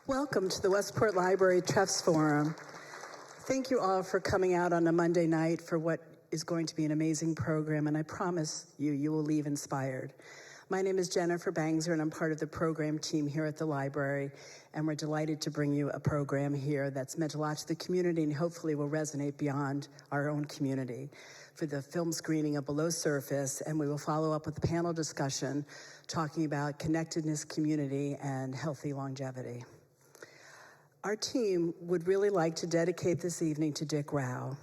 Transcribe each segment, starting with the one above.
Welcome to the Westport Library Trefz Forum. Thank you all for coming out on a Monday night for what is going to be an amazing program, and I promise you will leave inspired. My name is Jennifer Bangser, and I'm part of the program team here at the library, and we're delighted to bring you a program here that's meant a lot to the community and hopefully will resonate beyond our own community for the film screening of Below Surface, and we will follow up with a panel discussion talking about connectedness, community, and healthy longevity. Our team would really like to dedicate this evening to Dick Rao.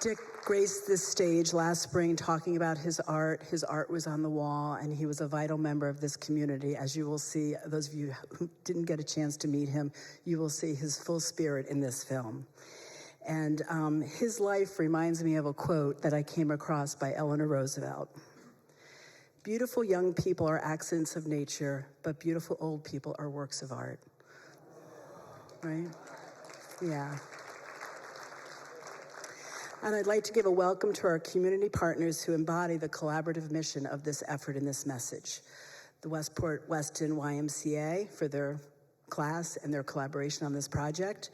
Dick graced this stage last spring talking about his art. His art was on the wall, and he was a vital member of this community. As you will see, those of you who didn't get a chance to meet him, you will see his full spirit in this film. And his life reminds me of a quote that I came across by Eleanor Roosevelt. Beautiful young people are accidents of nature, but beautiful old people are works of art. Right? Yeah. And I'd like to give a welcome to our community partners who embody the collaborative mission of this effort and this message. The Weston YMCA for their class and their collaboration on this project,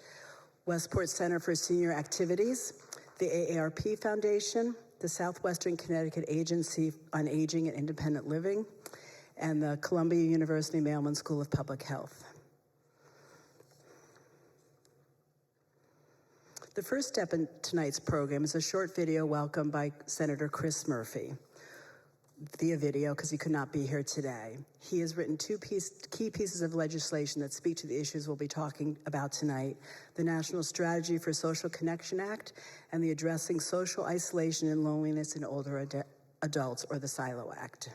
Westport Center for Senior Activities, the AARP Foundation, the Southwestern Connecticut Agency on Aging and Independent Living, and the Columbia University Mailman School of Public Health. The first step in tonight's program is a short video welcome by Senator Chris Murphy via video because he could not be here today. He has written two key pieces of legislation that speak to the issues we'll be talking about tonight: the National Strategy for Social Connection Act and the Addressing Social Isolation and Loneliness in Older Adults, or the SILO Act.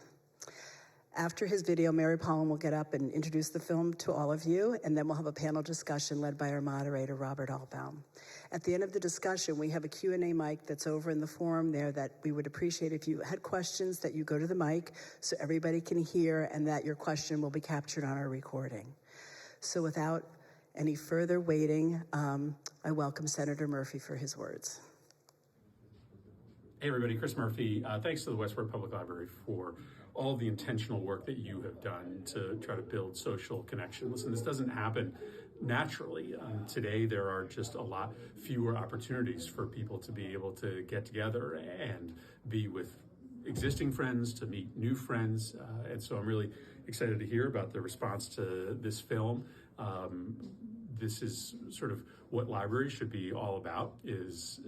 After his video, Mary Polan will get up and introduce the film to all of you, and then we'll have a panel discussion led by our moderator, Robert Albaum. At the end of the discussion, we have a Q&A mic that's over in the forum there that we would appreciate if you had questions that you go to the mic so everybody can hear and that your question will be captured on our recording. So without any further waiting, I welcome Senator Murphy for his words. Hey everybody, Chris Murphy. Thanks to the Westport Public Library for all the intentional work that you have done to try to build social connection. Listen, this doesn't happen naturally. Today there are just a lot fewer opportunities for people to be able to get together and be with existing friends, to meet new friends. And so I'm really excited to hear about the response to this film. This is sort of what libraries should be all about, is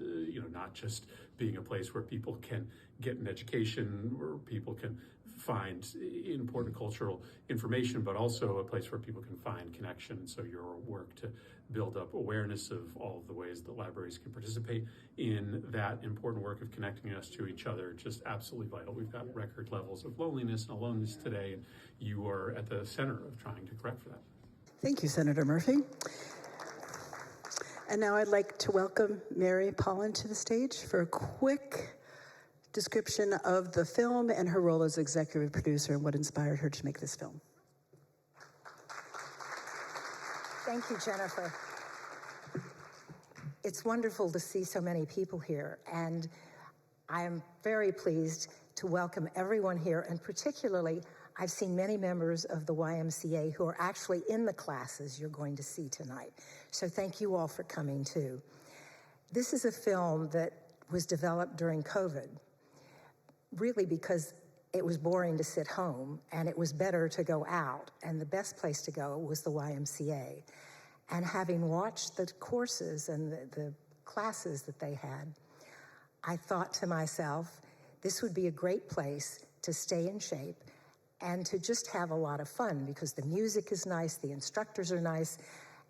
not just being a place where people can get an education or people can find important cultural information, but also a place where people can find connection. So your work to build up awareness of all of the ways that libraries can participate in that important work of connecting us to each other, just absolutely vital. We've got record levels of loneliness and aloneness today, and you are at the center of trying to correct for that. Thank you, Senator Murphy. And now I'd like to welcome Mary Polan to the stage for a quick description of the film and her role as executive producer and what inspired her to make this film. Thank you, Jennifer. It's wonderful to see so many people here, and I am very pleased to welcome everyone here, and particularly I've seen many members of the YMCA who are actually in the classes you're going to see tonight. So thank you all for coming too. This is a film that was developed during COVID, really because it was boring to sit home and it was better to go out, and the best place to go was the YMCA. And having watched the courses and the classes that they had, I thought to myself, this would be a great place to stay in shape and to just have a lot of fun, because the music is nice, the instructors are nice.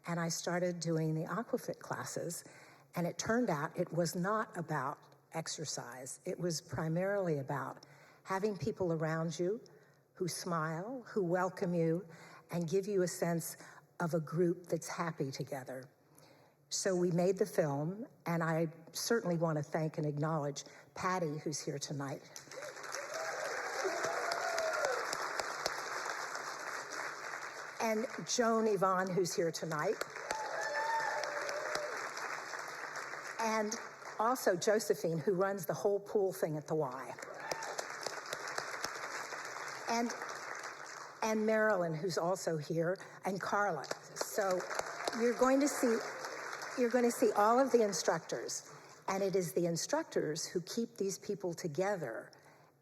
And I started doing the Aquafit classes, and it turned out it was not about exercise. It was primarily about having people around you who smile, who welcome you, and give you a sense of a group that's happy together. So we made the film, and I certainly want to thank and acknowledge Patty, who's here tonight. And Joan Yvonne, who's here tonight. And also Josephine, who runs the whole pool thing at the Y. and Marilyn, who's also here, and Carla. So you're going to see all of the instructors, and it is the instructors who keep these people together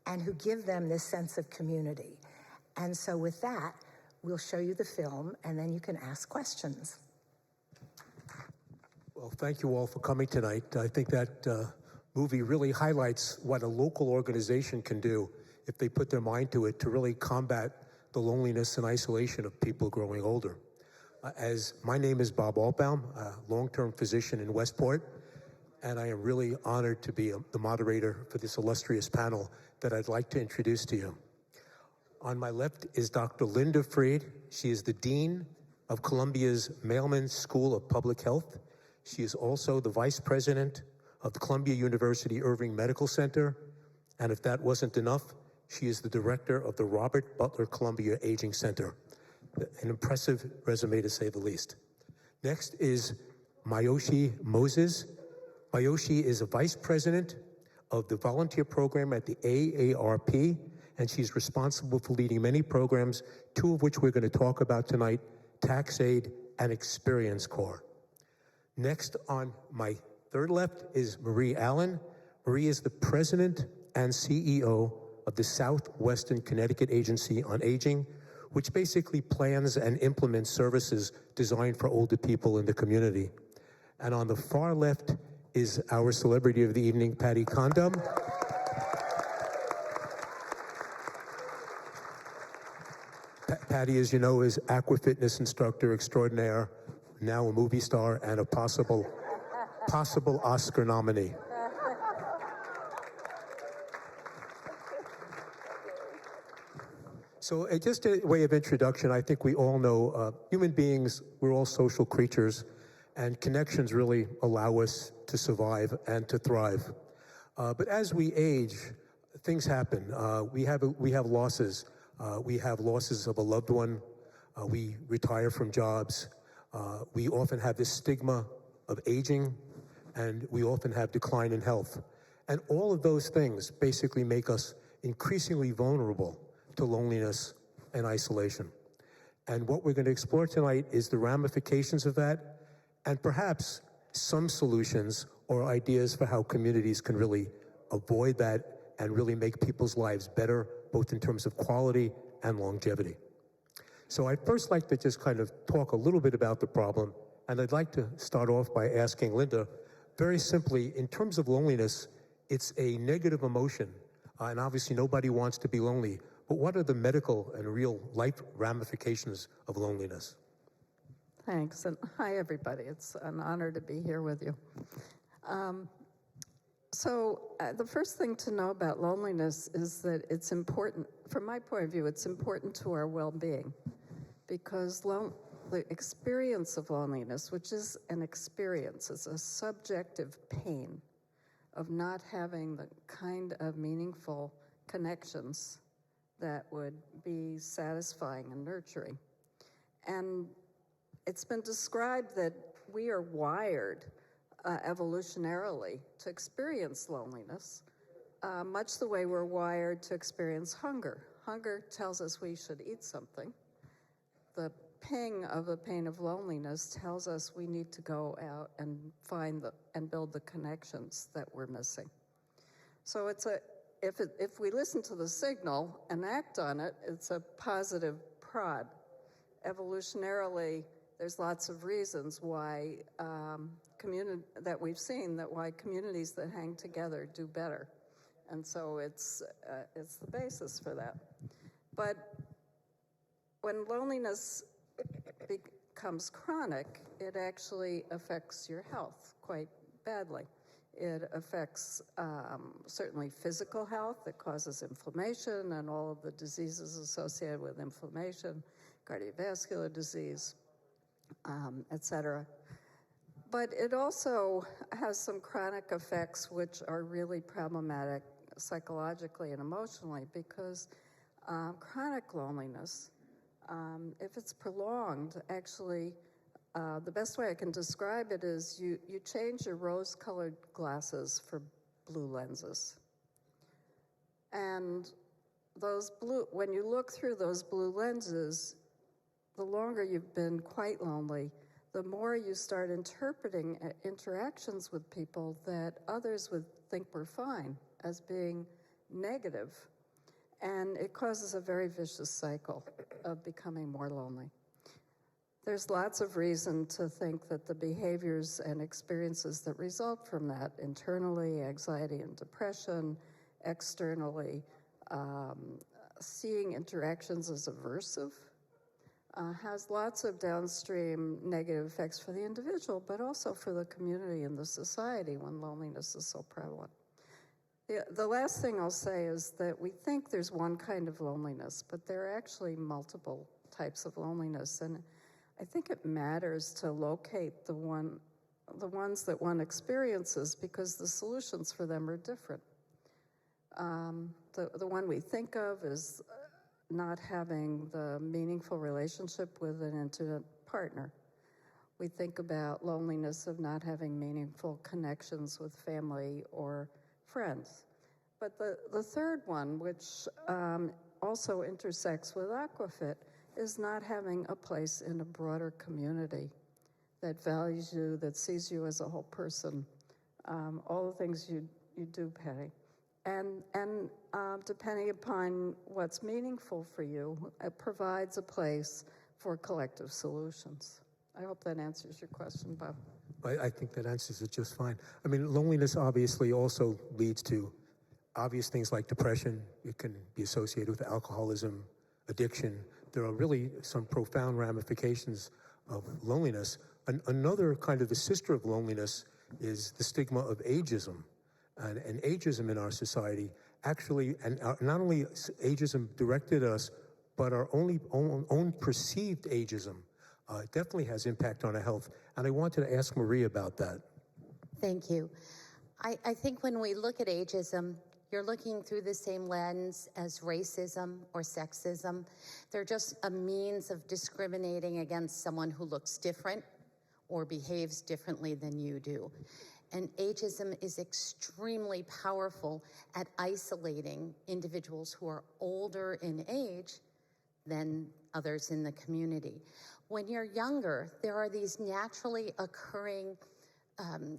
and who give them this sense of community. And so with that, we'll show you the film, and then you can ask questions. Well, thank you all for coming tonight. I think that movie really highlights what a local organization can do if they put their mind to it to really combat the loneliness and isolation of people growing older. My name is Bob Altbaum, a long-term physician in Westport, and I am really honored to be the moderator for this illustrious panel that I'd like to introduce to you. On my left is Dr. Linda Freed. She is the Dean of Columbia's Mailman School of Public Health. She is also the Vice President of the Columbia University Irving Medical Center, and if that wasn't enough, she is the Director of the Robert Butler Columbia Aging Center. An impressive resume, to say the least. Next is Mayoshi Moses. Mayoshi is a Vice President of the volunteer program at the AARP, and she's responsible for leading many programs, two of which we're going to talk about tonight, TaxAid and Experience Corps. Next on my third left is Marie Allen. Marie is the President and CEO of the Southwestern Connecticut Agency on Aging, which basically plans and implements services designed for older people in the community. And on the far left is our celebrity of the evening, Patty Kondub. Patty, as you know, is Aquafitness instructor extraordinaire, now a movie star and a possible Oscar nominee. So just a way of introduction, I think we all know human beings, we're all social creatures, and connections really allow us to survive and to thrive. But as we age, things happen. We have losses. We have losses of a loved one. We retire from jobs. We often have this stigma of aging, and we often have decline in health. And all of those things basically make us increasingly vulnerable to loneliness and isolation. And what we're going to explore tonight is the ramifications of that, and perhaps some solutions or ideas for how communities can really avoid that and really make people's lives better, both in terms of quality and longevity. So I'd first like to just kind of talk a little bit about the problem, and I'd like to start off by asking Linda, very simply, in terms of loneliness, it's a negative emotion, and obviously nobody wants to be lonely, but what are the medical and real life ramifications of loneliness? Thanks, and hi everybody. It's an honor to be here with you. The first thing to know about loneliness is that it's important, from my point of view, it's important to our well-being, because the experience of loneliness, which is an experience, is a subjective pain of not having the kind of meaningful connections that would be satisfying and nurturing. And it's been described that we are wired evolutionarily to experience loneliness, much the way we're wired to experience hunger. Hunger tells us we should eat something. The ping of the pain of loneliness tells us we need to go out and find and build the connections that we're missing. So if we listen to the signal and act on it, it's a positive prod. Evolutionarily, there's lots of reasons why that we've seen that why communities that hang together do better, and so it's the basis for that. But when loneliness becomes chronic, it actually affects your health quite badly. It affects certainly physical health. It causes inflammation and all of the diseases associated with inflammation, cardiovascular disease, et cetera. But it also has some chronic effects which are really problematic psychologically and emotionally, because chronic loneliness, if it's prolonged, actually, the best way I can describe it is you change your rose-colored glasses for blue lenses. And when you look through those blue lenses, the longer you've been quite lonely, the more you start interpreting interactions with people that others would think were fine as being negative. And it causes a very vicious cycle of becoming more lonely. There's lots of reason to think that the behaviors and experiences that result from that, internally, anxiety and depression, externally, seeing interactions as aversive, has lots of downstream negative effects for the individual, but also for the community and the society when loneliness is so prevalent. The last thing I'll say is that we think there's one kind of loneliness, but there are actually multiple types of loneliness, and I think it matters to locate the ones that one experiences because the solutions for them are different. The one we think of is not having the meaningful relationship with an intimate partner. We think about loneliness of not having meaningful connections with family or friends. But the third one, which also intersects with Aquafit, is not having a place in a broader community that values you, that sees you as a whole person, all the things you do, Patty. And depending upon what's meaningful for you, it provides a place for collective solutions. I hope that answers your question, Bob. I think that answers it just fine. I mean, loneliness obviously also leads to obvious things like depression. It can be associated with alcoholism, addiction. There are really some profound ramifications of loneliness. Another kind of the sister of loneliness is the stigma of ageism. And ageism in our society actually, and not only ageism directed at us, but our own perceived ageism definitely has impact on our health. And I wanted to ask Marie about that. Thank you. I think when we look at ageism, you're looking through the same lens as racism or sexism. They're just a means of discriminating against someone who looks different or behaves differently than you do. And ageism is extremely powerful at isolating individuals who are older in age than others in the community. When you're younger, there are these naturally occurring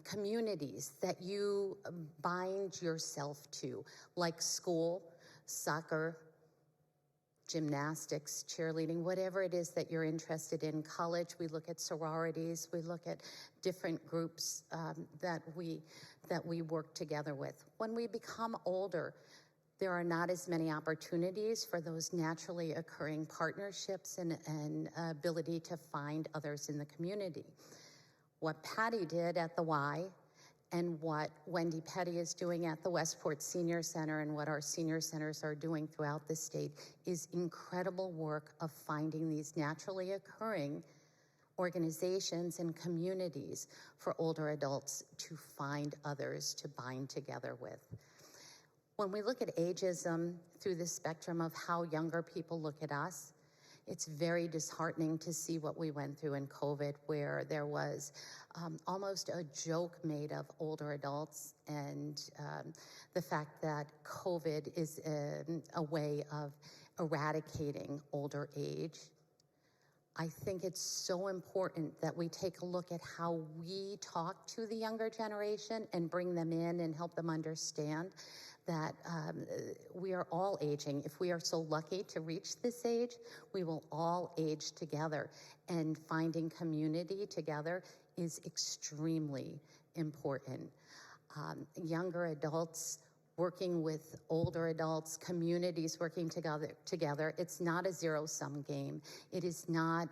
communities that you bind yourself to, like school, soccer, gymnastics, cheerleading, whatever it is that you're interested in. College, we look at sororities, we look at different groups that we work together with. When we become older, there are not as many opportunities for those naturally occurring partnerships and ability to find others in the community. What Patty did at the Y and what Wendy Petty is doing at the Westport Senior Center and what our senior centers are doing throughout the state is incredible work of finding these naturally occurring organizations and communities for older adults to find others to bind together with. When we look at ageism through the spectrum of how younger people look at us, it's very disheartening to see what we went through in COVID, where there was almost a joke made of older adults and the fact that COVID is a way of eradicating older age. I think it's so important that we take a look at how we talk to the younger generation and bring them in and help them understand that we are all aging. If we are so lucky to reach this age, we will all age together. And finding community together is extremely important. Younger adults working with older adults, communities working together. It's not a zero-sum game. It is not,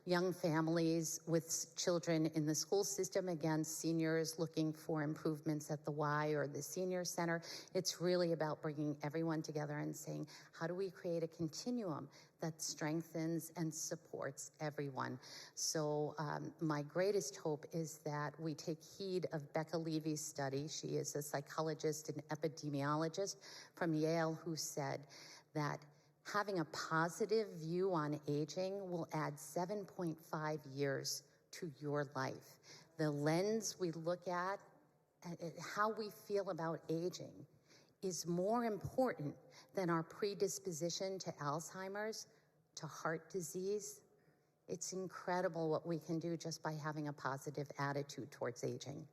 young families with children in the school system against seniors looking for improvements at the Y or the senior center. It's really about bringing everyone together and saying, how do we create a continuum that strengthens and supports everyone? So my greatest hope is that we take heed of Becca Levy's study. She is a psychologist and epidemiologist from Yale who said that having a positive view on aging will add 7.5 years to your life. The lens we look at how we feel about aging is more important than our predisposition to Alzheimer's, to heart disease. It's incredible what we can do just by having a positive attitude towards aging.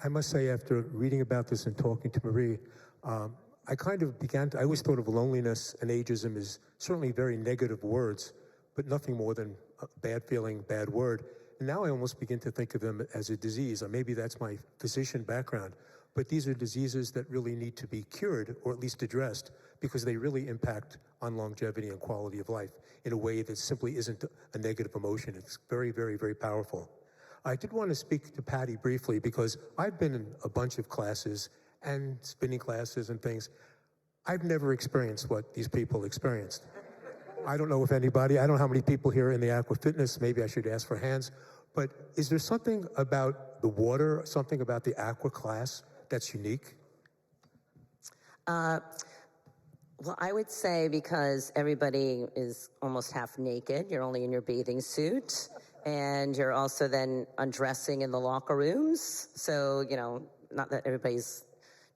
I must say, after reading about this and talking to Marie, I kind of I always thought of loneliness and ageism as certainly very negative words, but nothing more than a bad feeling, bad word. And now I almost begin to think of them as a disease, or maybe that's my physician background. But these are diseases that really need to be cured, or at least addressed, because they really impact on longevity and quality of life in a way that simply isn't a negative emotion. It's very, very, very powerful. I did want to speak to Patty briefly, because I've been in a bunch of classes and spinning classes and things. I've never experienced what these people experienced. I don't know if anybody, I don't know how many people here in the Aqua Fitness, maybe I should ask for hands, but is there something about the water, something about the Aqua class that's unique? Well, I would say because everybody is almost half naked, you're only in your bathing suit, and you're also then undressing in the locker rooms. So, you know, not that everybody's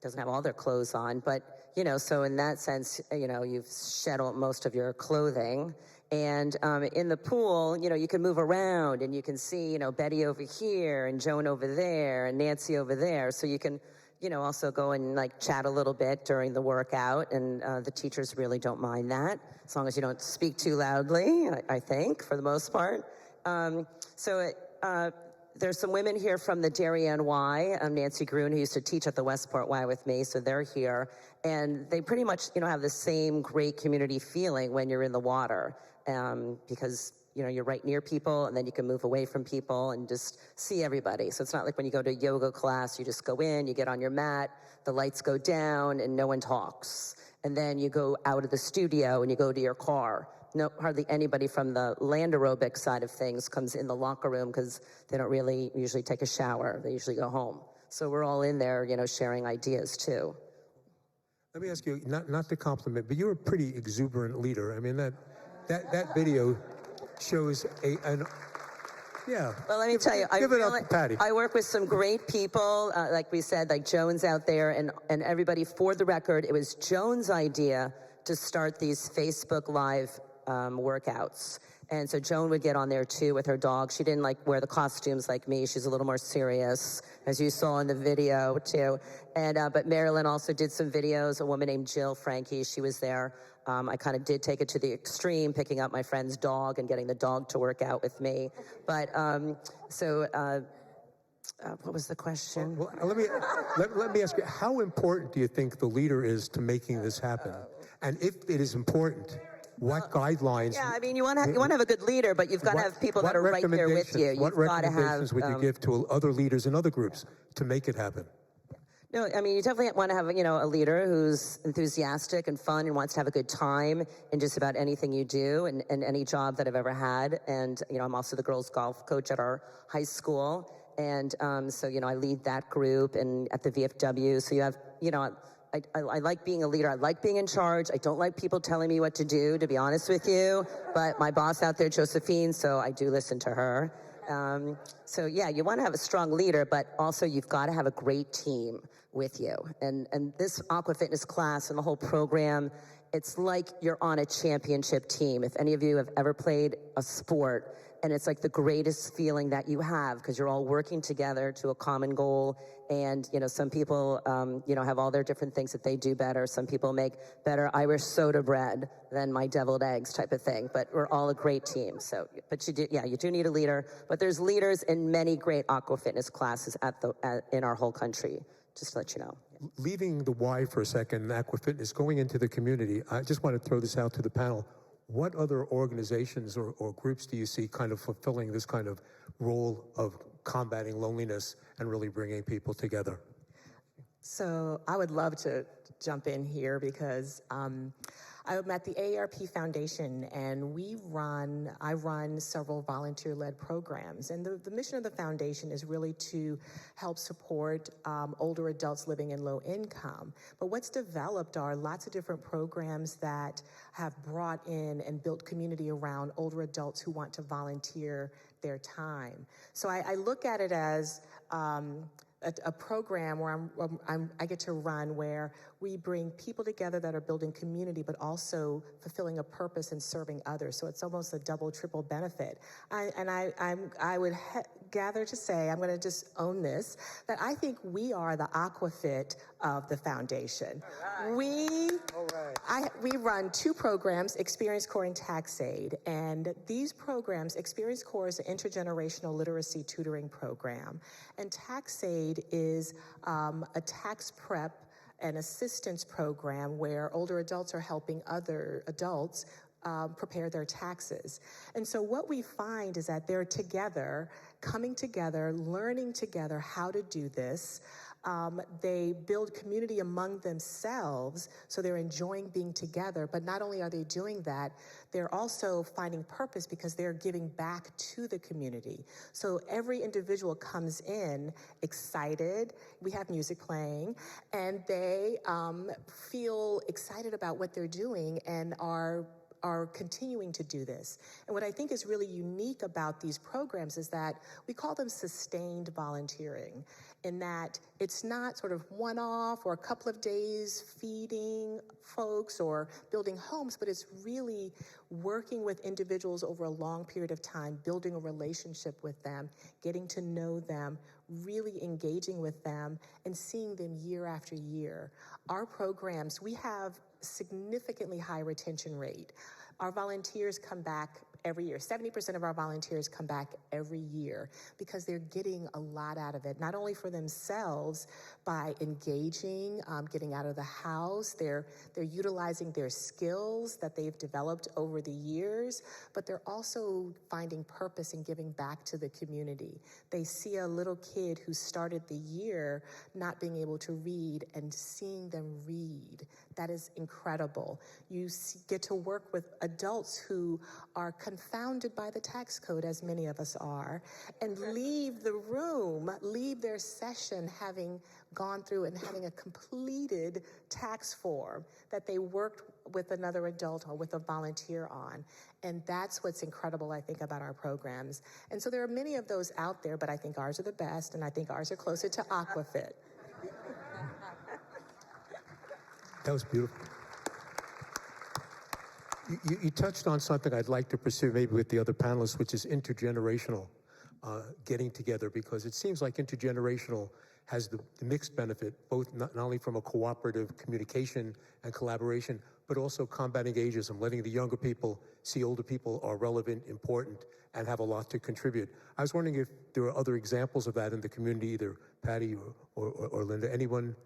doesn't have all their clothes on, but, you know, so in that sense, you know, you've shed most of your clothing. And in the pool, you know, you can move around and you can see, you know, Betty over here and Joan over there and Nancy over there. So you can, you know, also go and like chat a little bit during the workout. And the teachers really don't mind that, as long as you don't speak too loudly, I think, for the most part. There's some women here from the Darien Y, Nancy Gruen, who used to teach at the Westport Y with me, so they're here. And they pretty much, you know, have the same great community feeling when you're in the water, because, you know, you're right near people, and then you can move away from people and just see everybody. So it's not like when you go to yoga class, you just go in, you get on your mat, the lights go down, and no one talks. And then you go out of the studio and you go to your car. No, hardly anybody from the land aerobic side of things comes in the locker room because they don't really usually take a shower. They usually go home. So we're all in there, you know, sharing ideas too. Let me ask you, not to compliment, but you're a pretty exuberant leader. I mean, that video shows yeah. Well, let me tell you, give it up to Patty. I work with some great people, like we said, like Joan's out there, and everybody. For the record, it was Joan's idea to start these Facebook Live workouts. And so Joan would get on there too with her dog. She didn't like wear the costumes like me. She's a little more serious, as you saw in the video too. And but Marilyn also did some videos. A woman named Jill Frankie, she was there. I kind of did take it to the extreme, picking up my friend's dog and getting the dog to work out with me. But what was the question? Well, let me ask you, how important do you think the leader is to making this happen? And if it is important, what guidelines? Yeah, I mean, you want to have a good leader, but you've got to have people that are right there with you. What recommendations would you give to other leaders in other groups to make it happen? No, I mean, you definitely want to have, you know, a leader who's enthusiastic and fun and wants to have a good time in just about anything you do and any job that I've ever had. And, you know, I'm also the girls' golf coach at our high school. And so, you know, I lead that group and at the VFW. So you have, you know, I like being a leader. I like being in charge. I don't like people telling me what to do, to be honest with you. But my boss out there, Josephine, so I do listen to her. So yeah, you want to have a strong leader, but also you've got to have a great team with you. And this Aqua Fitness class and the whole program, it's like you're on a championship team. If any of you have ever played a sport, and it's like the greatest feeling that you have because you're all working together to a common goal. And, you know, some people, you know, have all their different things that they do better. Some people make better Irish soda bread than my deviled eggs type of thing. But we're all a great team. So, but you do need a leader. But there's leaders in many great Aqua Fitness classes in our whole country, just to let you know. Leaving the Y for a second, Aqua Fitness, going into the community, I just want to throw this out to the panel. What other organizations or groups do you see kind of fulfilling this kind of role of combating loneliness and really bringing people together? So I would love to jump in here because I'm at the AARP Foundation, and I run several volunteer-led programs. And the mission of the foundation is really to help support older adults living in low income. But what's developed are lots of different programs that have brought in and built community around older adults who want to volunteer their time. So I look at it as a program where I get to run where we bring people together that are building community, but also fulfilling a purpose and serving others. So it's almost a double, triple benefit. I would gather to say, I'm going to just own this, that I think we are the Aquafit of the foundation. All right. We run 2 programs, Experience Corps and Tax Aid, and these programs, Experience Corps is an intergenerational literacy tutoring program, and Tax Aid is a tax prep and assistance program where older adults are helping other adults prepare their taxes. And so what we find is that they're together, coming together, learning together how to do this. They build community among themselves, so they're enjoying being together. But not only are they doing that, they're also finding purpose because they're giving back to the community. So every individual comes in excited. We have music playing, and they feel excited about what they're doing and are continuing to do this. And what I think is really unique about these programs is that we call them sustained volunteering, in that it's not sort of one-off or a couple of days feeding folks or building homes, but it's really working with individuals over a long period of time, building a relationship with them, getting to know them, really engaging with them, and seeing them year after year. Our programs, we have significantly high retention rate. Our volunteers come back every year. 70% of our volunteers come back every year because they're getting a lot out of it, not only for themselves by engaging, getting out of the house, they're utilizing their skills that they've developed over the years, but they're also finding purpose in giving back to the community. They see a little kid who started the year not being able to read and seeing them read. That is incredible. You get to work with adults who are confounded by the tax code, as many of us are, and leave the room, leave their session having gone through and having a completed tax form that they worked with another adult or with a volunteer on. And that's what's incredible, I think, about our programs. And so there are many of those out there, but I think ours are the best, and I think ours are closer to Aquafit. That was beautiful. You touched on something I'd like to pursue maybe with the other panelists, which is intergenerational getting together, because it seems like intergenerational has the mixed benefit, both not only from a cooperative communication and collaboration, but also combating ageism, letting the younger people see older people are relevant, important, and have a lot to contribute. I was wondering if there are other examples of that in the community, either Patty or Linda. Anyone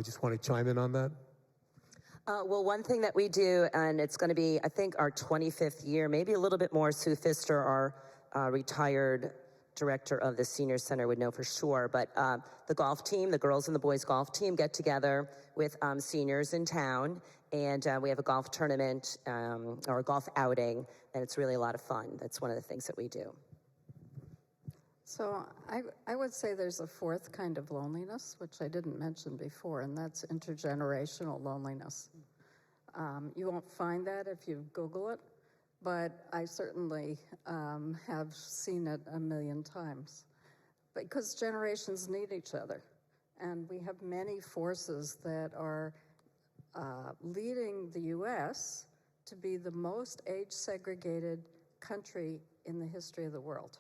just want to chime in on that? Well, one thing that we do, and it's going to be, I think, our 25th year, maybe a little bit more. Sue Pfister, our retired director of the Senior Center, would know for sure. But the golf team, the girls and the boys golf team, get together with seniors in town, and we have a golf tournament or a golf outing, and it's really a lot of fun. That's one of the things that we do. So I would say there's a fourth kind of loneliness, which I didn't mention before, and that's intergenerational loneliness. You won't find that if you Google it, but I certainly have seen it a million times. Because generations need each other, and we have many forces that are leading the U.S. to be the most age-segregated country in the history of the world.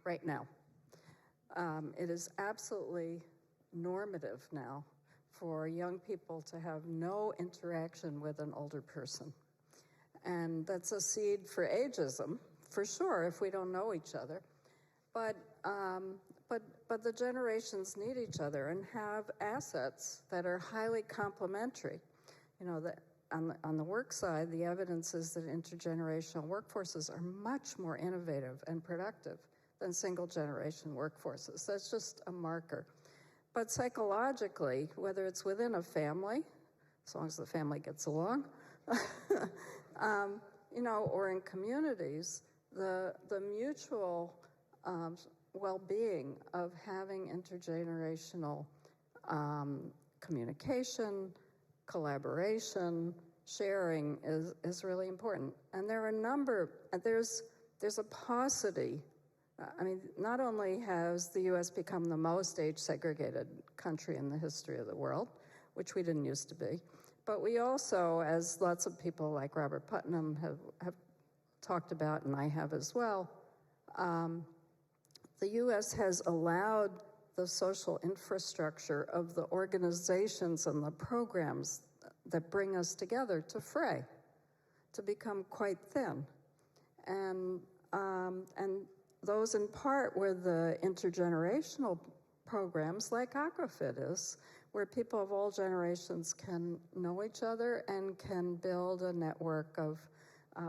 Right now. It is absolutely normative now for young people to have no interaction with an older person. And that's a seed for ageism, for sure, if we don't know each other. But the generations need each other and have assets that are highly complementary. You know, on the work side, the evidence is that intergenerational workforces are much more innovative and productive than single-generation workforces. That's just a marker. But psychologically, whether it's within a family, as long as the family gets along, you know, or in communities, the mutual well-being of having intergenerational communication, collaboration, sharing is really important. And there are there's a paucity I mean, not only has the U.S. become the most age-segregated country in the history of the world, which we didn't used to be, but we also, as lots of people like Robert Putnam have talked about, and I have as well, the U.S. has allowed the social infrastructure of the organizations and the programs that bring us together to fray, to become quite thin. And those in part were the intergenerational programs like Aquafit is, where people of all generations can know each other and can build a network of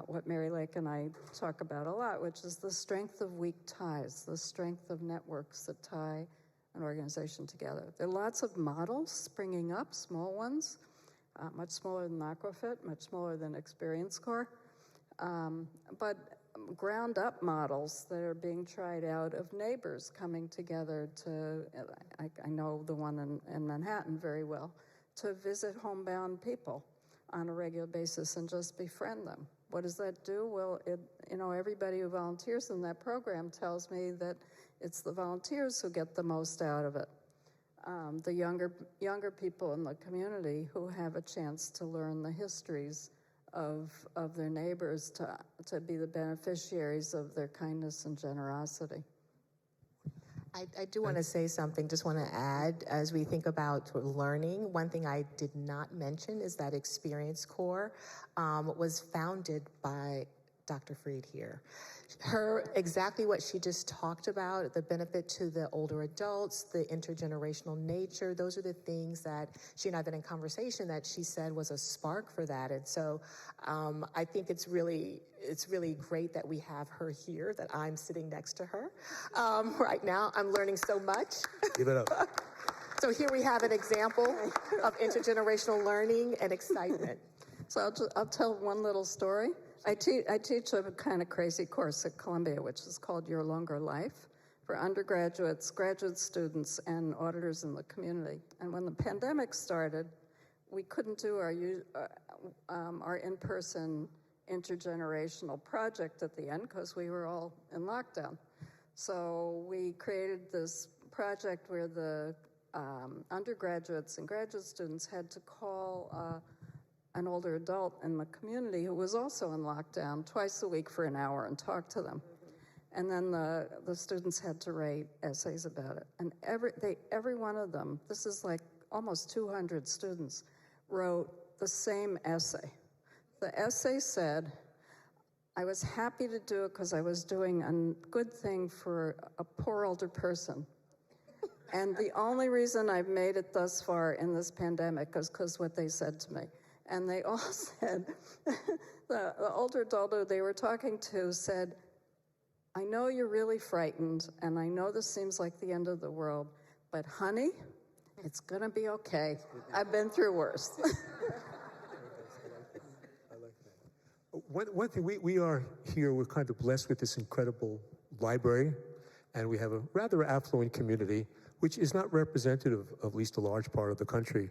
what Mary Lake and I talk about a lot, which is the strength of weak ties, the strength of networks that tie an organization together. There are lots of models springing up, small ones, much smaller than Aquafit, much smaller than Experience Corps, but ground-up models that are being tried out of neighbors coming together to, I know the one in Manhattan very well, to visit homebound people on a regular basis and just befriend them. What does that do? Well, everybody who volunteers in that program tells me that it's the volunteers who get the most out of it. The younger people in the community who have a chance to learn the histories of their neighbors, to be the beneficiaries of their kindness and generosity. I do want to say something, just want to add, as we think about learning, one thing I did not mention is that Experience Corps was founded by Dr. Freed here. Exactly what she just talked about, the benefit to the older adults, the intergenerational nature, those are the things that she and I have been in conversation that she said was a spark for that. And so I think it's really great that we have her here, that I'm sitting next to her. Right now, I'm learning so much. Give it up. So here we have an example of intergenerational learning and excitement. So I'll tell one little story. I teach a kind of crazy course at Columbia, which is called Your Longer Life, for undergraduates, graduate students, and auditors in the community. And when the pandemic started, we couldn't do our in-person intergenerational project at the end because we were all in lockdown. So we created this project where the undergraduates and graduate students had to call an older adult in the community who was also in lockdown twice a week for an hour and talk to them. And then the students had to write essays about it. And every one of them, this is like almost 200 students, wrote the same essay. The essay said, I was happy to do it because I was doing a good thing for a poor older person. And the only reason I've made it thus far in this pandemic is because what they said to me. And they all said, the older adult who they were talking to said, I know you're really frightened, and I know this seems like the end of the world, but honey, it's gonna be okay. I've been through worse. One thing, we are here, we're kind of blessed with this incredible library, and we have a rather affluent community, which is not representative of at least a large part of the country.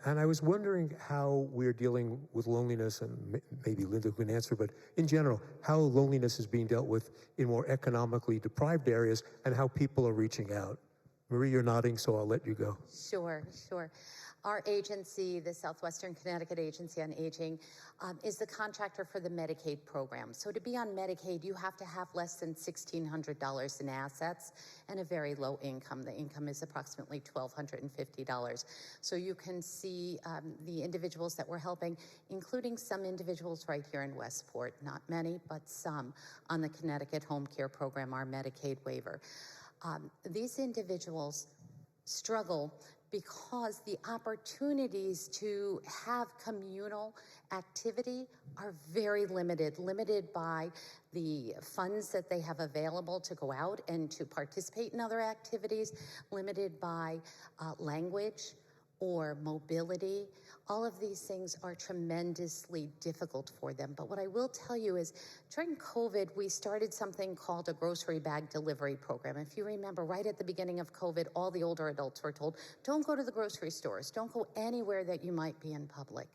And I was wondering how we're dealing with loneliness, and maybe Linda can answer, but in general, how loneliness is being dealt with in more economically deprived areas and how people are reaching out. Marie, you're nodding, so I'll let you go. Sure. Our agency, the Southwestern Connecticut Agency on Aging, is the contractor for the Medicaid program. So to be on Medicaid, you have to have less than $1,600 in assets and a very low income. The income is approximately $1,250. So you can see the individuals that we're helping, including some individuals right here in Westport, not many, but some, on the Connecticut Home Care Program, our Medicaid waiver. These individuals struggle because the opportunities to have communal activity are very limited by the funds that they have available to go out and to participate in other activities, limited by language or mobility All of these things are tremendously difficult for them. But what I will tell you is during COVID, we started something called a grocery bag delivery program. If you remember, right at the beginning of COVID, all the older adults were told, don't go to the grocery stores, don't go anywhere that you might be in public.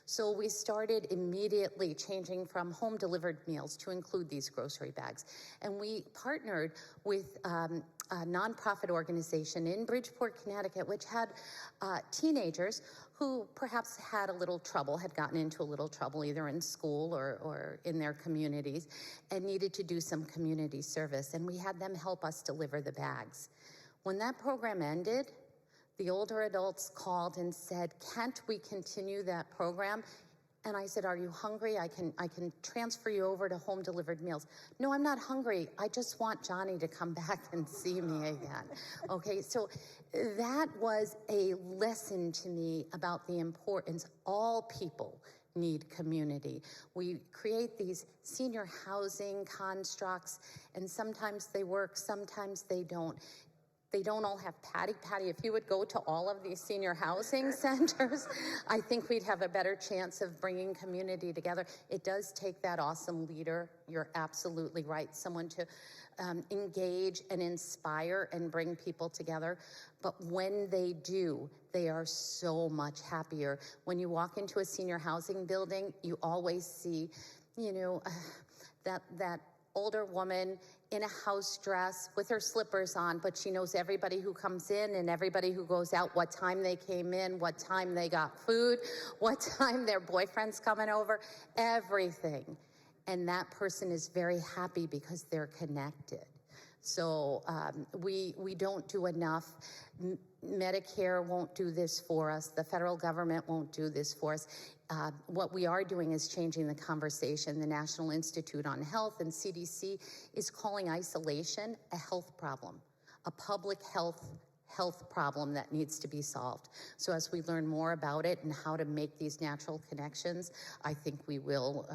So we started immediately changing from home delivered meals to include these grocery bags. And we partnered with a nonprofit organization in Bridgeport, Connecticut, which had teenagers who perhaps had a little trouble, had gotten into a little trouble either in school or in their communities and needed to do some community service. And we had them help us deliver the bags. When that program ended, the older adults called and said, can't we continue that program? And I said, are you hungry? I can transfer you over to home delivered meals. No, I'm not hungry. I just want Johnny to come back and see me again. Okay, so that was a lesson to me about the importance. All people need community. We create these senior housing constructs, and sometimes they work, sometimes they don't. They don't all have Patty. Patty, if you would go to all of these senior housing centers, I think we'd have a better chance of bringing community together. It does take that awesome leader. You're absolutely right. Someone to engage and inspire and bring people together. But when they do, they are so much happier. When you walk into a senior housing building, you always see, that older woman in a house dress with her slippers on, but she knows everybody who comes in and everybody who goes out, what time they came in, what time they got food, what time their boyfriend's coming over, everything. And that person is very happy because they're connected. So we don't do enough. Medicare won't do this for us. The federal government won't do this for us. What we are doing is changing the conversation. The National Institute on Health and CDC is calling isolation a health problem, a public health problem that needs to be solved. So as we learn more about it and how to make these natural connections, I think we will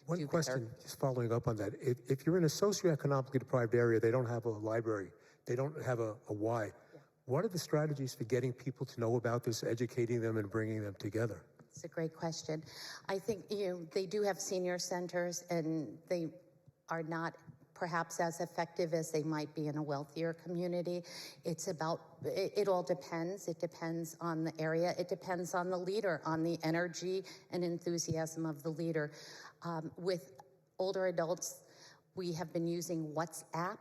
One do question, better. just following up on that. If you're in a socioeconomically deprived area, they don't have a library, they don't have a Y. Yeah. What are the strategies for getting people to know about this, educating them, and bringing them together? It's a great question. I think, they do have senior centers, and they are not perhaps as effective as they might be in a wealthier community. It all depends. It depends on the area. It depends on the leader, on the energy and enthusiasm of the leader. With older adults, we have been using WhatsApp.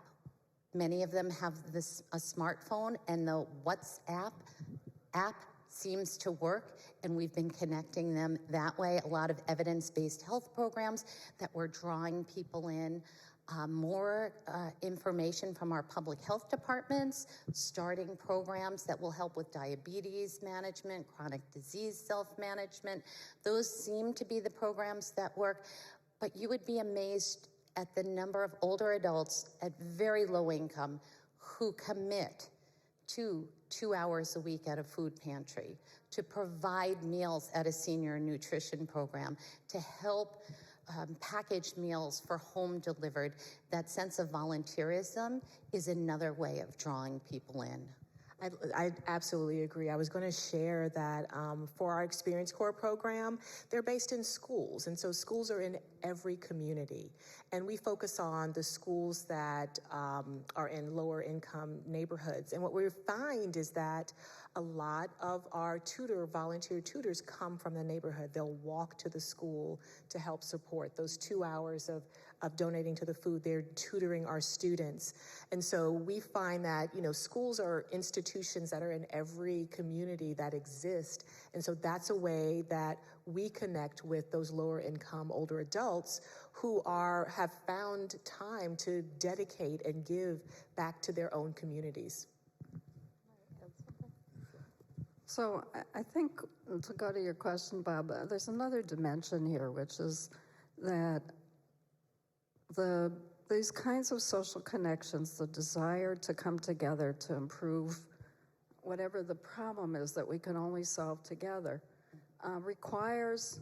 Many of them have a smartphone, and the WhatsApp app seems to work, and we've been connecting them that way. A lot of evidence-based health programs that we're drawing people in. More information from our public health departments, starting programs that will help with diabetes management, chronic disease self-management. Those seem to be the programs that work, but you would be amazed at the number of older adults at very low income who commit to 2 hours a week at a food pantry, to provide meals at a senior nutrition program, to help packaged meals for home delivered. That sense of volunteerism is another way of drawing people in. I absolutely agree. I was going to share that for our Experience Corps program, they're based in schools. And so schools are in every community. And we focus on the schools that are in lower income neighborhoods. And what we find is that a lot of our volunteer tutors come from the neighborhood. They'll walk to the school to help support those 2 hours of donating to the food. They're tutoring our students. And so we find that, schools are institutions that are in every community that exist. And so that's a way that we connect with those lower income older adults who have found time to dedicate and give back to their own communities. So I think, to go to your question, Bob, there's another dimension here, which is that these kinds of social connections, the desire to come together to improve whatever the problem is that we can only solve together, requires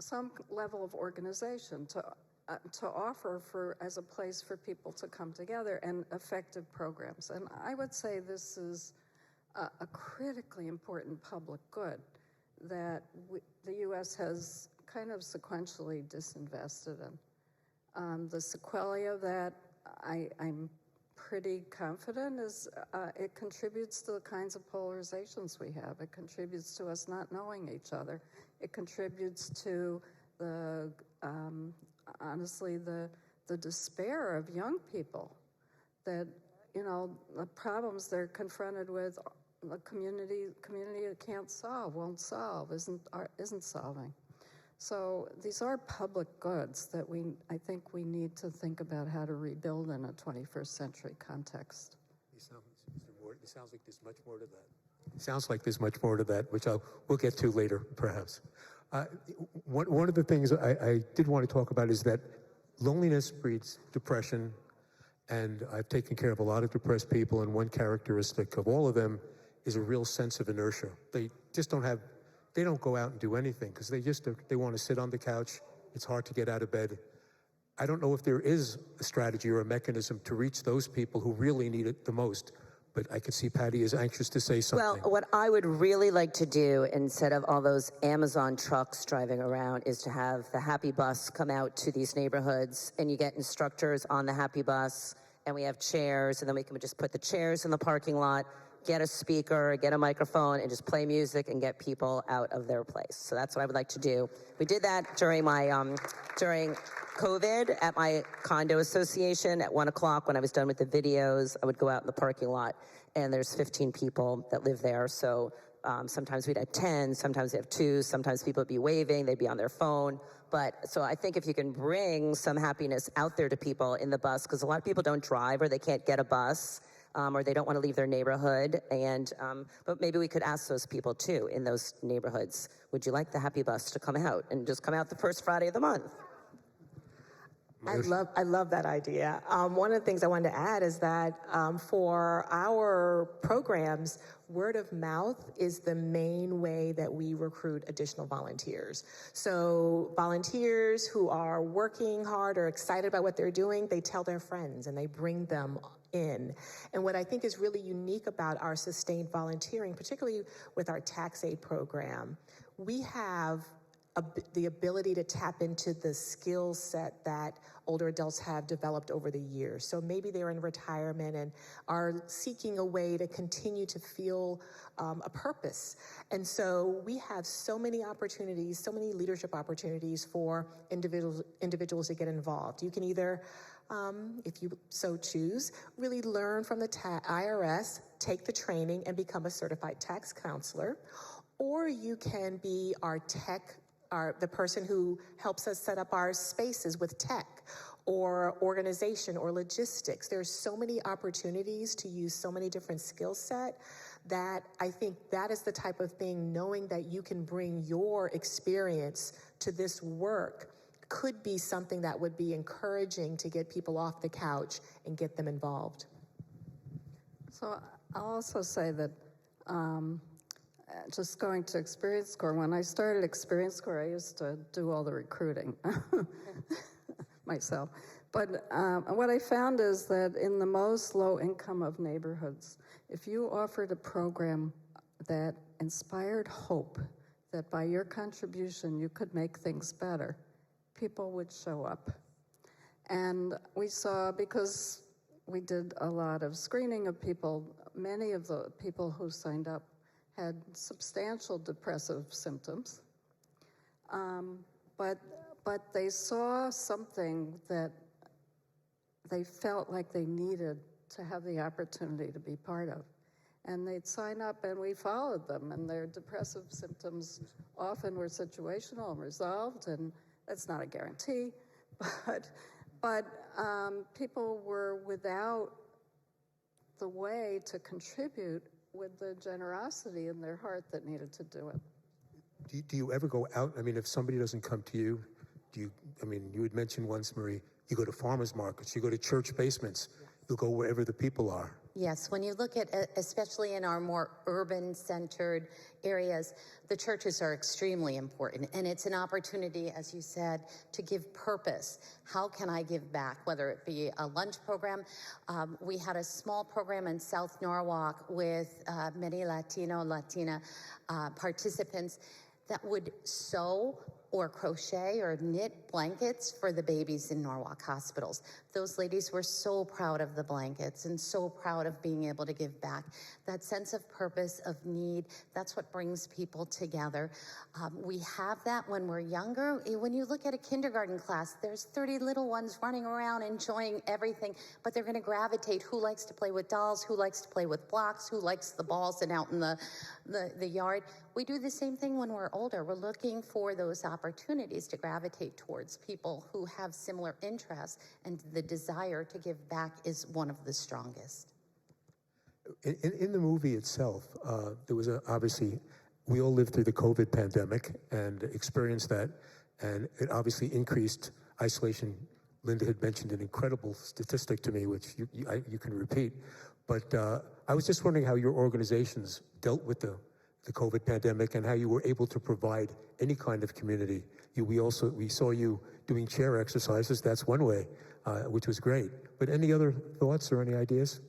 some level of organization to offer as a place for people to come together and effective programs. And I would say this is a critically important public good, that the U.S. has kind of sequentially disinvested in. The sequelae of that, I'm pretty confident, is it contributes to the kinds of polarizations we have. It contributes to us not knowing each other. It contributes to the, honestly, the despair of young people that, the problems they're confronted with, the community that can't solve, won't solve, isn't solving. So these are public goods that I think we need to think about how to rebuild in a 21st century context. It sounds like there's much more to that. Sounds like there's much more to that, which we'll get to later, perhaps. One of the things I did want to talk about is that loneliness breeds depression, and I've taken care of a lot of depressed people, and one characteristic of all of them is a real sense of inertia. They just they don't go out and do anything because they want to sit on the couch. It's hard to get out of bed. I don't know if there is a strategy or a mechanism to reach those people who really need it the most, but I can see Patty is anxious to say something. Well, what I would really like to do, instead of all those Amazon trucks driving around, is to have the Happy Bus come out to these neighborhoods, and you get instructors on the Happy Bus, and we have chairs, and then we can just put the chairs in the parking lot, get a speaker, get a microphone, and just play music and get people out of their place. So that's what I would like to do. We did that during my during COVID at my condo association at 1 o'clock when I was done with the videos. I would go out in the parking lot, and there's 15 people that live there. So sometimes we'd have 10, sometimes we have 2, sometimes people would be waving, they'd be on their phone. But so I think if you can bring some happiness out there to people in the bus, because a lot of people don't drive or they can't get a bus, or they don't want to leave their neighborhood, and but maybe we could ask those people too in those neighborhoods, would you like the Happy Bus to come out and just come out the first Friday of the month? I love that idea. One of the things I wanted to add is that for our programs, word of mouth is the main way that we recruit additional volunteers. So volunteers who are working hard or excited about what they're doing, they tell their friends and they bring them in. And what I think is really unique about our sustained volunteering, particularly with our tax aid program, we have the ability to tap into the skill set that older adults have developed over the years. So maybe they're in retirement and are seeking a way to continue to feel a purpose. And so we have so many opportunities, so many leadership opportunities for individuals to get involved. You can either, if you so choose, really learn from the IRS, take the training, and become a certified tax counselor, or you can be the person who helps us set up our spaces with tech or organization or logistics. There's so many opportunities to use so many different skill set that I think that is the type of thing, knowing that you can bring your experience to this work could be something that would be encouraging to get people off the couch and get them involved. So I'll also say that just going to Experience Corps, when I started Experience Corps, I used to do all the recruiting myself. But what I found is that in the most low income of neighborhoods, if you offered a program that inspired hope, that by your contribution you could make things better, people would show up. And we saw, because we did a lot of screening of people, many of the people who signed up had substantial depressive symptoms, but they saw something that they felt like they needed to have the opportunity to be part of. And they'd sign up and we followed them, and their depressive symptoms often were situational and resolved, and that's not a guarantee, but people were without the way to contribute with the generosity in their heart that needed to do it. Do you ever go out? I mean, if somebody doesn't come to you, you had mentioned once, Marie, you go to farmers markets, you go to church basements, you'll go wherever the people are. Yes, when you look at, especially in our more urban-centered areas, the churches are extremely important, and it's an opportunity, as you said, to give purpose. How can I give back, whether it be a lunch program? We had a small program in South Norwalk with many Latina participants. that would sew or crochet or knit blankets for the babies in Norwalk hospitals. Those ladies were so proud of the blankets and so proud of being able to give back. That sense of purpose, of need, that's what brings people together. We have that when we're younger. When you look at a kindergarten class, there's 30 little ones running around enjoying everything, but they're going to gravitate. Who likes to play with dolls? Who likes to play with blocks? Who likes the balls and out in the yard? We do the same thing when we're older. We're looking for those opportunities to gravitate towards people who have similar interests, and the desire to give back is one of the strongest. In the movie itself, there was obviously, we all lived through the COVID pandemic and experienced that, and it obviously increased isolation. Linda had mentioned an incredible statistic to me, which you can repeat, but I was just wondering how your organizations dealt with the COVID pandemic and how you were able to provide any kind of community. We saw you doing chair exercises. That's one way, which was great. But any other thoughts or any ideas?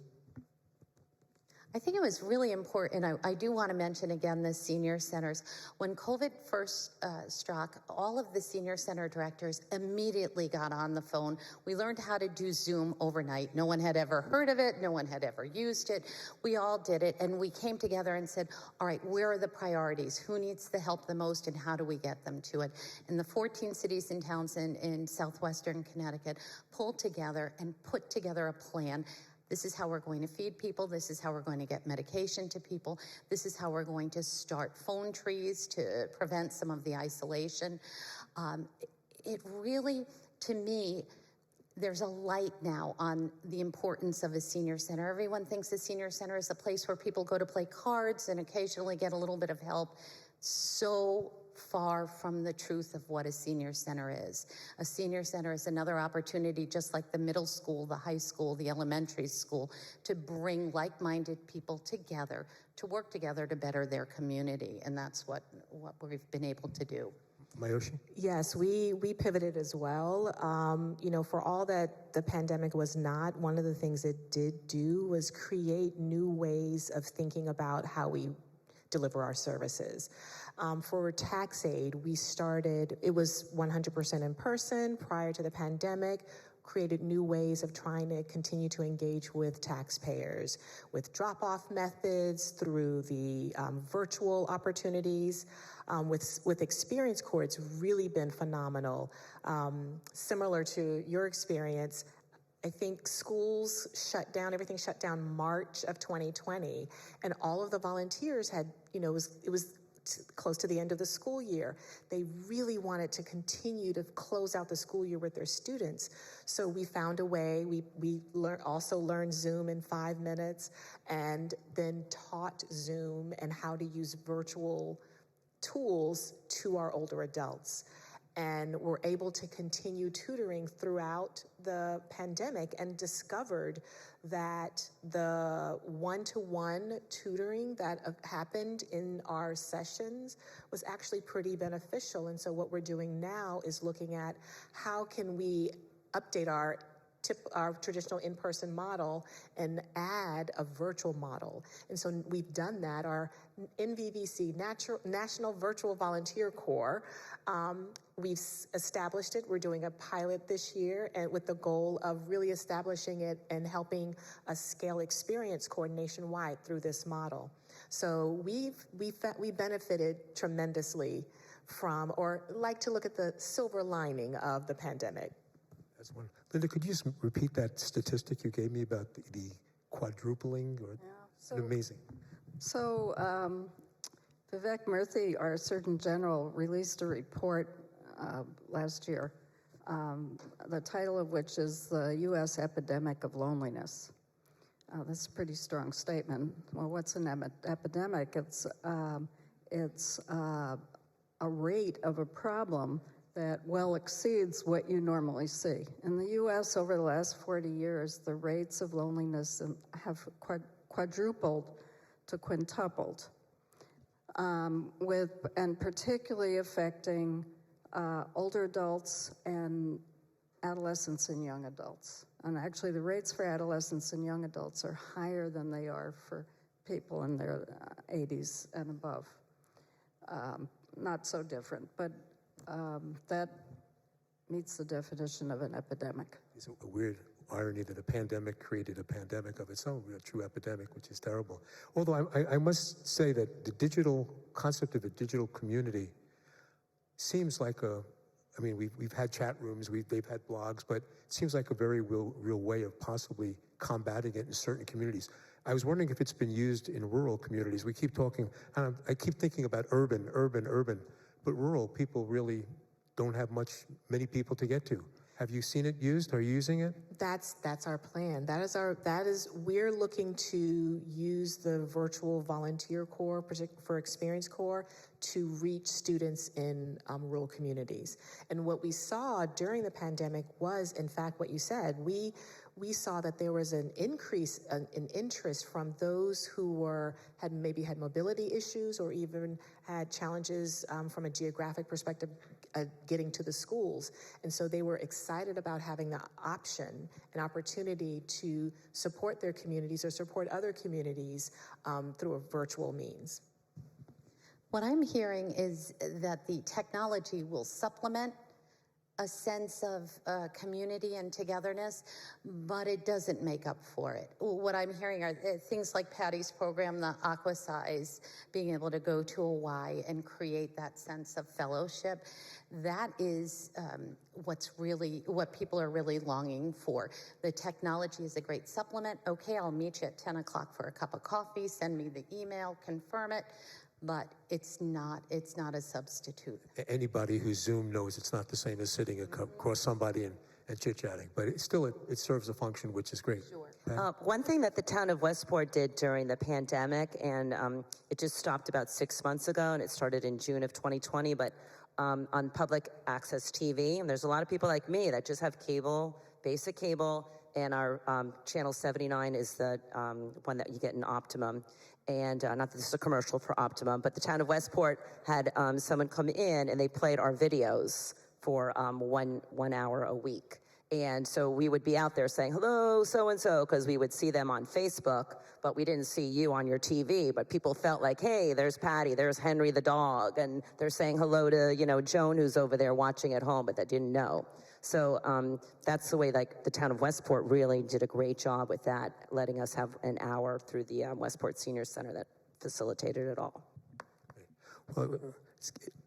I think it was really important. I do want to mention again the senior centers. When COVID first struck, all of the senior center directors immediately got on the phone. We learned how to do Zoom overnight. No one had ever heard of it. No one had ever used it. We all did it, and we came together and said, all right, where are the priorities? Who needs the help the most, and how do we get them to it? And the 14 cities and towns in southwestern Connecticut pulled together and put together a plan. This is how we're going to feed people. This is how we're going to get medication to people. This is how we're going to start phone trees to prevent some of the isolation. It really, to me, there's a light now on the importance of a senior center. Everyone thinks a senior center is a place where people go to play cards and occasionally get a little bit of help. So far from the truth of what a senior center is. A senior center is another opportunity, just like the middle school, the high school, the elementary school, to bring like-minded people together, to work together to better their community. And that's what we've been able to do. Mayoshi? Yes, we pivoted as well. For all that the pandemic was not, one of the things it did do was create new ways of thinking about how we deliver our services. For tax aid, we started, it was 100% in person prior to the pandemic, created new ways of trying to continue to engage with taxpayers, with drop-off methods, through the virtual opportunities. With Experience Corps, it's really been phenomenal. Similar to your experience, I think schools shut down, everything shut down March of 2020, and all of the volunteers had, it was close to the end of the school year. They really wanted to continue to close out the school year with their students. So we found a way. We also learned Zoom in 5 minutes, and then taught Zoom and how to use virtual tools to our older adults. And were able to continue tutoring throughout the pandemic, and discovered that the one-to-one tutoring that happened in our sessions was actually pretty beneficial. And so what we're doing now is looking at how can we update our traditional in-person model and add a virtual model. And so we've done that. Our NVVC, National Virtual Volunteer Corps, we've established it. We're doing a pilot this year, and with the goal of really establishing it and helping us scale Experience Corps nationwide through this model. So we benefited tremendously from, or like to look at the silver lining of the pandemic. That's one. Linda, could you just repeat that statistic you gave me about the quadrupling? Amazing. So Vivek Murthy, our Surgeon General, released a report last year, the title of which is The U.S. Epidemic of Loneliness. That's a pretty strong statement. Well, what's an epidemic? It's a rate of a problem that well exceeds what you normally see. In the U.S., over the last 40 years, the rates of loneliness have quadrupled to quintupled, and particularly affecting older adults and adolescents and young adults. And actually, the rates for adolescents and young adults are higher than they are for people in their 80s and above. not so different, but that meets the definition of an epidemic. It's a weird irony that a pandemic created a pandemic of its own, a true epidemic, which is terrible. Although I must say that the digital concept of a digital community seems like we've had chat rooms, they've had blogs, but it seems like a very real way of possibly combating it in certain communities. I was wondering if it's been used in rural communities. We keep talking, I keep thinking about urban, but rural people really don't have many people to get to. Have you seen it used? Are you using it? That's our plan. We're looking to use the virtual volunteer corps for Experience Corps to reach students in rural communities. And what we saw during the pandemic was, in fact, what you said. We saw that there was an increase in interest from those who had mobility issues or even had challenges from a geographic perspective getting to the schools. And so they were excited about having the option, an opportunity to support their communities or support other communities through a virtual means. What I'm hearing is that the technology will supplement a sense of community and togetherness, but it doesn't make up for it. What I'm hearing are things like Patty's program, the Aqua Size, being able to go to a Y and create that sense of fellowship. That is what people are really longing for. The technology is a great supplement. Okay, I'll meet you at 10 o'clock for a cup of coffee, send me the email, confirm it. But it's not a substitute. Anybody who's Zoom knows it's not the same as sitting across somebody and chit-chatting, but it serves a function, which is great. Sure. One thing that the town of Westport did during the pandemic, and it just stopped about 6 months ago, and it started in June of 2020, but on public access TV, and there's a lot of people like me that just have cable, basic cable, and our channel 79 is the one that you get in Optimum. And not that this is a commercial for Optimum, but the town of Westport had someone come in and they played our videos for 1 hour a week. And so we would be out there saying, hello, so-and-so, because we would see them on Facebook, but we didn't see you on your TV. But people felt like, hey, there's Patty, there's Henry the dog, and they're saying hello to, Joan, who's over there watching at home, but they didn't know. So that's the way, the town of Westport really did a great job with that, letting us have an hour through the Westport Senior Center that facilitated it all. Well,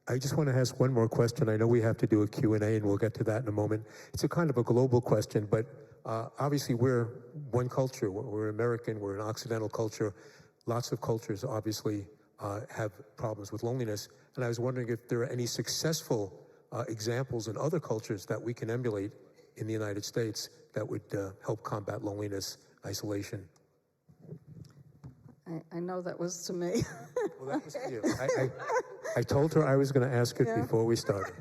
I just want to ask one more question. I know we have to do a Q&A, and we'll get to that in a moment. It's a kind of a global question, but obviously we're one culture. We're American. We're an Occidental culture. Lots of cultures obviously have problems with loneliness, and I was wondering if there are any successful examples in other cultures that we can emulate in the United States that would help combat loneliness, isolation. I know that was to me. Well, that was to you. I told her I was going to ask it before we started.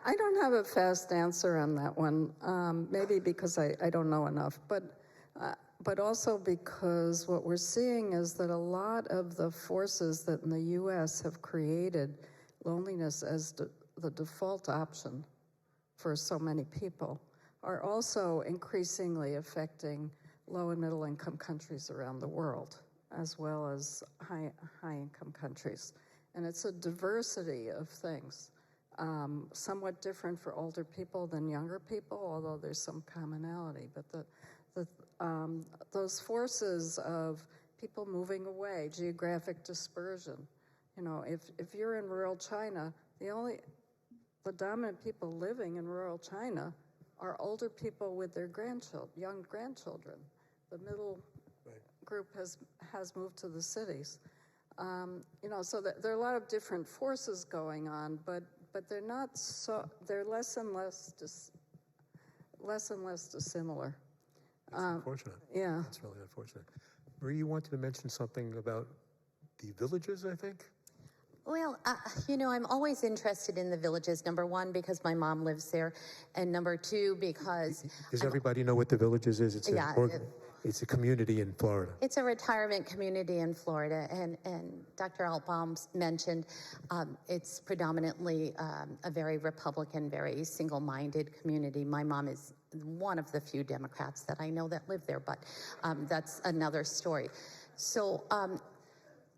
I don't have a fast answer on that one, maybe because I don't know enough, but also because what we're seeing is that a lot of the forces that in the U.S. have created loneliness as the default option for so many people are also increasingly affecting low and middle income countries around the world, as well as high income countries. And it's a diversity of things, somewhat different for older people than younger people, although there's some commonality. But those forces of people moving away, geographic dispersion, if you're in rural China, the dominant people living in rural China are older people with their young grandchildren. The middle group has moved to the cities. So there are a lot of different forces going on, but they're not so. They're less and less dissimilar. That's unfortunate. Yeah, that's really unfortunate. Marie, you wanted to mention something about the villages, I think. Well, I'm always interested in the villages, number one, because my mom lives there, and number two, because... Does everybody know what the villages is? It's a community in Florida. It's a retirement community in Florida, and Dr. Altbaum mentioned it's predominantly a very Republican, very single-minded community. My mom is one of the few Democrats that I know that live there, but that's another story. So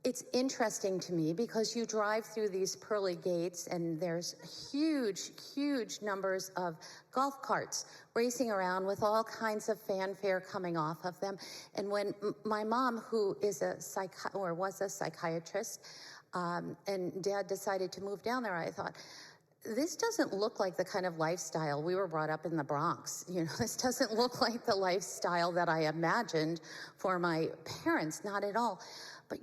it's interesting to me because you drive through these pearly gates and there's huge numbers of golf carts racing around with all kinds of fanfare coming off of them. And when my mom, who is was a psychiatrist, and Dad decided to move down there, I thought, this doesn't look like the kind of lifestyle. We were brought up in the Bronx. This doesn't look like the lifestyle that I imagined for my parents, not at all. But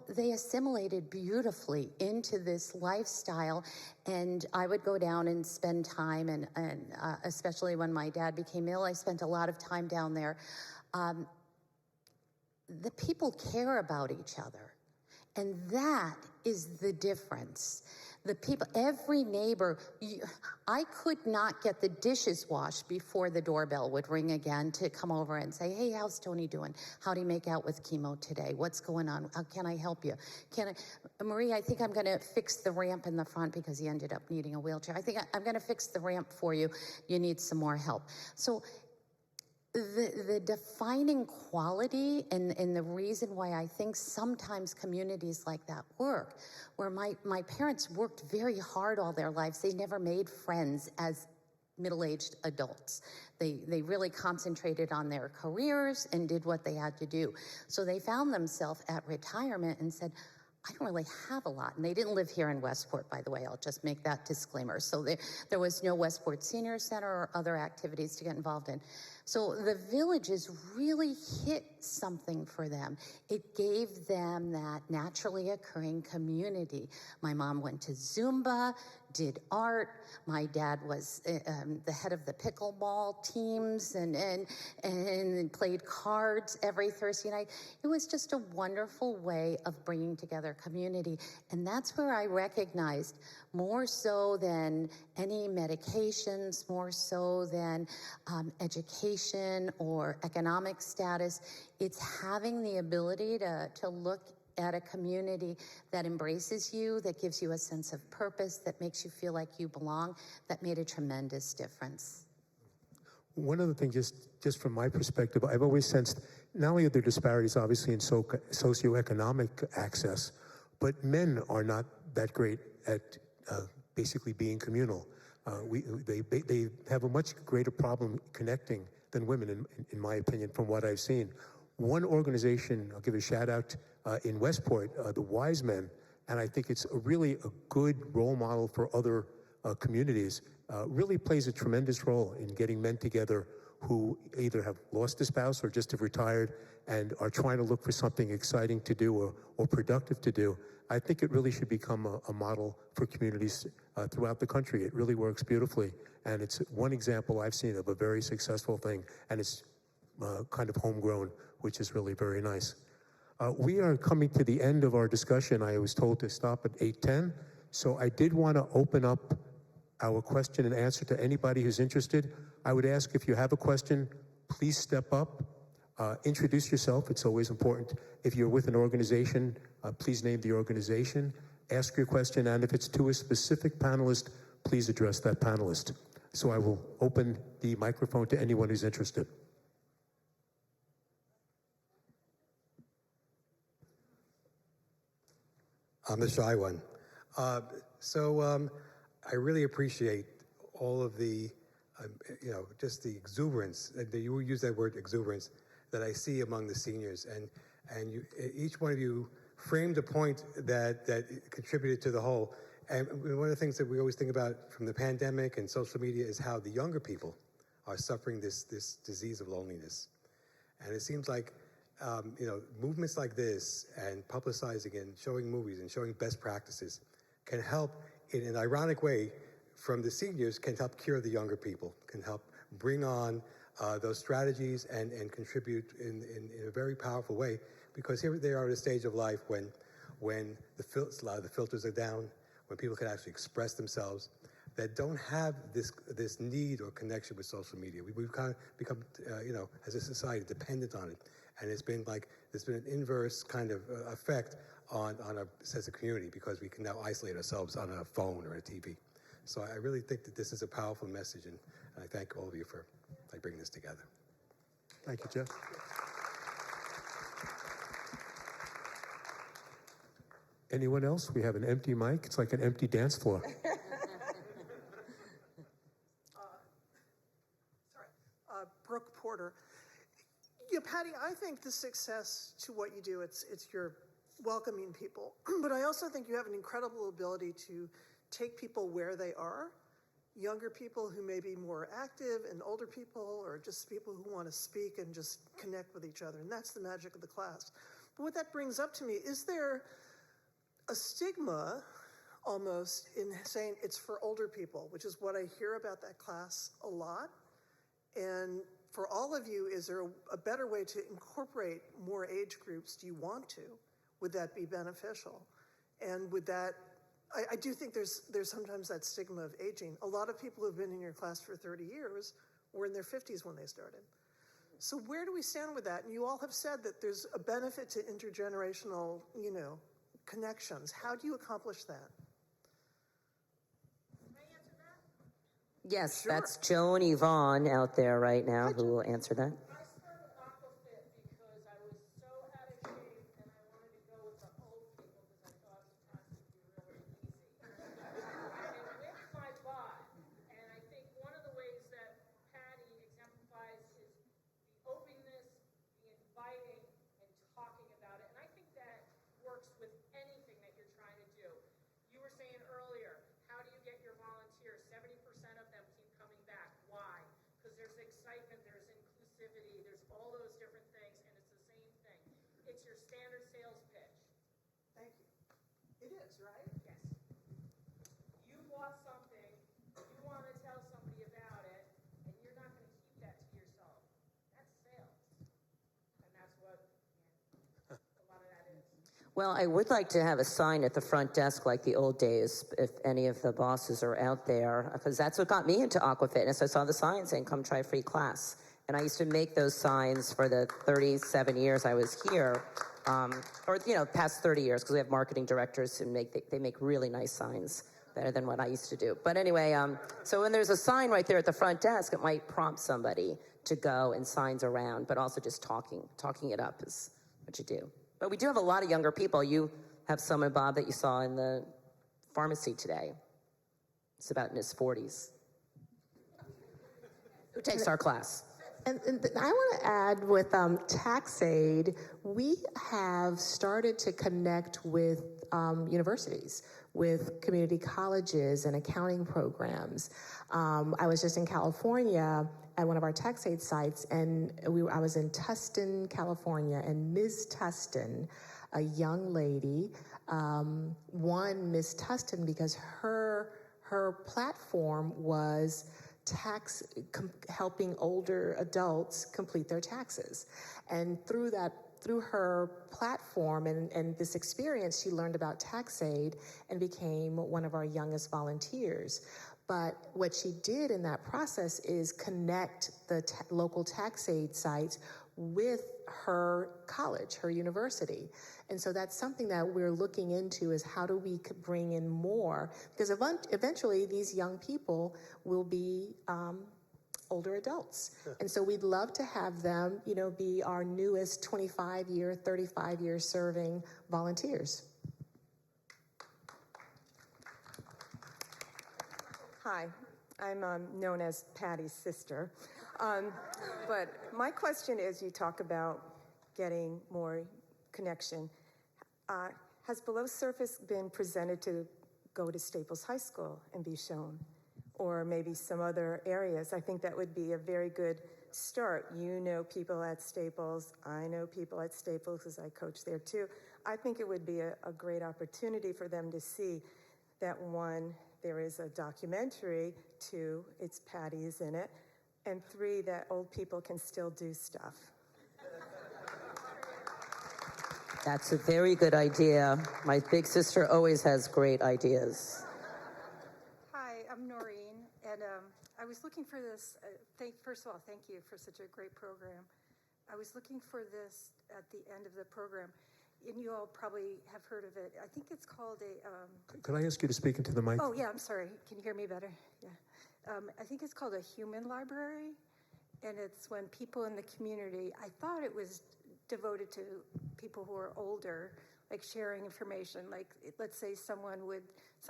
they assimilated beautifully into this lifestyle, and I would go down and spend time, and especially when my dad became ill, I spent a lot of time down there. The people care about each other, and that is the difference. The people, every neighbor, I could not get the dishes washed before the doorbell would ring again to come over and say, hey, how's Tony doing? How'd he make out with chemo today? What's going on? How can I help you? Marie, I think I'm going to fix the ramp in the front because he ended up needing a wheelchair. I think I'm going to fix the ramp for you. You need some more help. So the defining quality and the reason why I think sometimes communities like that work, where my parents worked very hard all their lives. They never made friends as middle-aged adults. They really concentrated on their careers and did what they had to do. So they found themselves at retirement and said, I don't really have a lot. And they didn't live here in Westport, by the way. I'll just make that disclaimer. So there was no Westport Senior Center or other activities to get involved in. So the villages really hit something for them. It gave them that naturally occurring community. My mom went to Zumba, did art. My dad was the head of the pickleball teams and played cards every Thursday night. It was just a wonderful way of bringing together community. And that's where I recognized, more so than any medications, more so than education or economic status, it's having the ability to look at a community that embraces you, that gives you a sense of purpose, that makes you feel like you belong, that made a tremendous difference. One other thing, just from my perspective, I've always sensed not only are there disparities, obviously, in socioeconomic access, but men are not that great at basically being communal. They have a much greater problem connecting than women, in my opinion, from what I've seen. One organization, I'll give a shout out in Westport, the Wise Men, and I think it's really a good role model for other communities, really plays a tremendous role in getting men together who either have lost a spouse or just have retired and are trying to look for something exciting to do or productive to do. I think it really should become a model for communities throughout the country. It really works beautifully, and it's one example I've seen of a very successful thing, and it's kind of homegrown, which is really very nice. We are coming to the end of our discussion. I was told to stop at 8:10, so I did want to open up our question and answer to anybody who's interested. I would ask, if you have a question, please step up, introduce yourself. It's always important. If you're with an organization, please name the organization, ask your question, and if it's to a specific panelist, please address that panelist. So I will open the microphone to anyone who's interested. I'm the shy one. I really appreciate all of the, just the exuberance, you use that word exuberance, that I see among the seniors. And each one of you framed a point that contributed to the whole. And one of the things that we always think about from the pandemic and social media is how the younger people are suffering this disease of loneliness. And it seems like movements like this and publicizing and showing movies and showing best practices can help in an ironic way from the seniors, can help cure the younger people, can help bring on those strategies and contribute in a very powerful way, because here they are at a stage of life when a lot of the filters are down, when people can actually express themselves, that don't have this need or connection with social media. We've kind of become, as a society, dependent on it. And there's been an inverse kind of effect on our sense of community, because we can now isolate ourselves on a phone or a TV. So I really think that this is a powerful message, and I thank all of you for bringing this together. Thank you, Jeff. Anyone else? We have an empty mic. It's like an empty dance floor. Brooke Porter. Yeah, Patty, I think the success to what you do, it's your welcoming people. But I also think you have an incredible ability to take people where they are, younger people who may be more active and older people, or just people who want to speak and just connect with each other. And that's the magic of the class. But what that brings up to me, is there a stigma almost in saying it's for older people, which is what I hear about that class a lot. And for all of you, is there a better way to incorporate more age groups? Do you want to? Would that be beneficial? And would that, I do think there's sometimes that stigma of aging. A lot of people who've been in your class for 30 years were in their 50s when they started. So where do we stand with that? And you all have said that there's a benefit to intergenerational, connections. How do you accomplish that? Yes, Sure. that's Joan Yvonne out there right now who will answer that. I started Aquafit because I was so out of shape and I wanted to go with the old people because I thought the task would be really easy. And it went my butt. And I think one of the ways that Patty exemplifies is the openness, the inviting, and talking about it. And I think that works with anything that you're trying to do. You were saying earlier, how do you get your volunteers? 70% of them keep coming back. Why? Because there's excitement, there's inclusivity, there's all those different things, and it's the same thing. It's your standard sales pitch. Thank you. It is, right? Yes. You bought something, you want to tell somebody about it, and you're not going to keep that to yourself. That's sales. And that's what a lot of that is. Well, I would like to have a sign at the front desk like the old days, if any of the bosses are out there, because that's what got me into Aquafitness. I saw the sign saying, come try free class. And I used to make those signs for the 37 years I was here, past 30 years, because we have marketing directors who they make really nice signs, better than what I used to do. But anyway, so when there's a sign right there at the front desk, it might prompt somebody to go, and signs around, but also just talking it up is what you do. But we do have a lot of younger people. You have someone, Bob, that you saw in the pharmacy today. It's about in his 40s. Who takes our class? And I want to add with TaxAid, we have started to connect with universities, with community colleges and accounting programs. I was just in California at one of our TaxAid sites, and I was in Tustin, California, and Ms. Tustin, a young lady, won Ms. Tustin because her platform was helping older adults complete their taxes. And through her platform and this experience, she learned about TaxAid and became one of our youngest volunteers. But what she did in that process is connect the local TaxAid sites with her college, her university. And so that's something that we're looking into, is how do we bring in more? Because eventually these young people will be older adults. And so we'd love to have them, be our newest 25-year, 35-year serving volunteers. Hi, I'm known as Patty's sister. But my question is, you talk about getting more connection. Has Below Surface been presented to go to Staples High School and be shown? Or maybe some other areas? I think that would be a very good start. You know people at Staples. I know people at Staples because I coach there too. I think it would be a great opportunity for them to see that, one, there is a documentary, 2, it's Patty's in it, and 3, that old people can still do stuff. That's a very good idea. My big sister always has great ideas. Hi, I'm Noreen, and I was looking for this. First of all, thank you for such a great program. I was looking for this at the end of the program, and you all probably have heard of it. I think it's called a... Could I ask you to speak into the mic? Oh, yeah, I'm sorry. Can you hear me better? Yeah. I think it's called a human library, and it's when people in the community, I thought it was devoted to people who are older, like sharing information. Like, let's say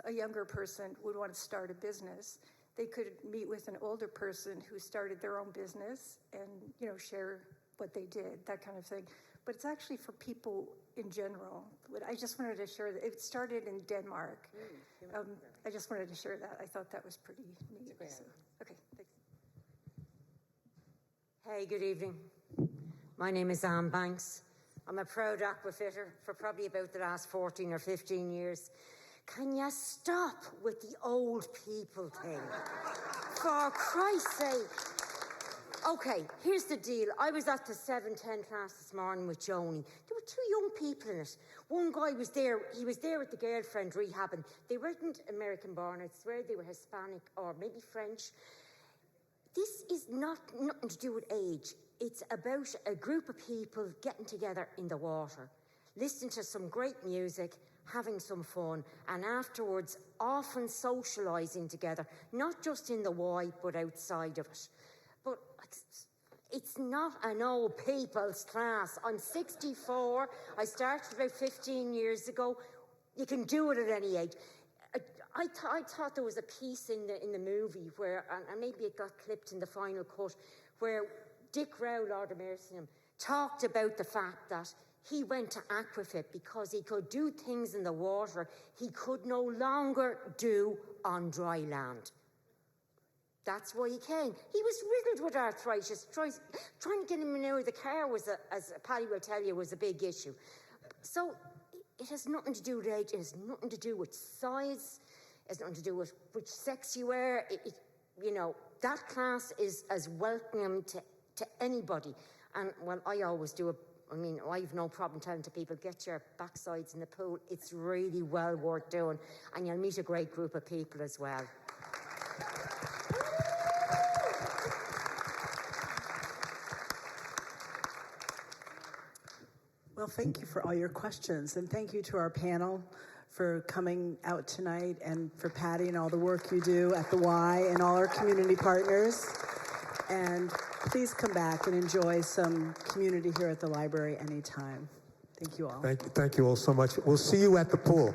a younger person would want to start a business. They could meet with an older person who started their own business and, share what they did, that kind of thing. But it's actually for people in general. But I just wanted to share that it started in Denmark. I just wanted to share that. I thought that was pretty neat. So, okay, thanks. Hey, good evening. My name is Anne Banks. I'm a proud aquafitter for probably about the last 14 or 15 years. Can you stop with the old people thing? For Christ's sake. Okay, here's the deal. I was at the 7:10 class this morning with Joni. There were 2 young people in it. One guy was there. He was there with the girlfriend rehabbing. They weren't American born. I swear they were Hispanic or maybe French. This is nothing to do with age. It's about a group of people getting together in the water, listening to some great music, having some fun, and afterwards often socialising together, not just in the Y, but outside of it. But it's not an old people's class. I'm 64. I started about 15 years ago. You can do it at any age. I thought there was a piece in the movie where, and maybe it got clipped in the final cut, where Dick Rowe, Lord of mercy on him, talked about the fact that he went to Aquafit because he could do things in the water he could no longer do on dry land. That's why he came. He was riddled with arthritis. Trying to get him out of the car was, as Patty will tell you, was a big issue. So it has nothing to do with age. It has nothing to do with size. It has nothing to do with which sex you are. That class is as welcoming to anybody. And well, I always do it. I mean, I have no problem telling to people, get your backsides in the pool. It's really well worth doing. And you'll meet a great group of people as well. Well, thank you for all your questions, and thank you to our panel for coming out tonight, and for Patty and all the work you do at the Y and all our community partners. And please come back and enjoy some community here at the library anytime. Thank you all. Thank you all so much. We'll see you at the pool.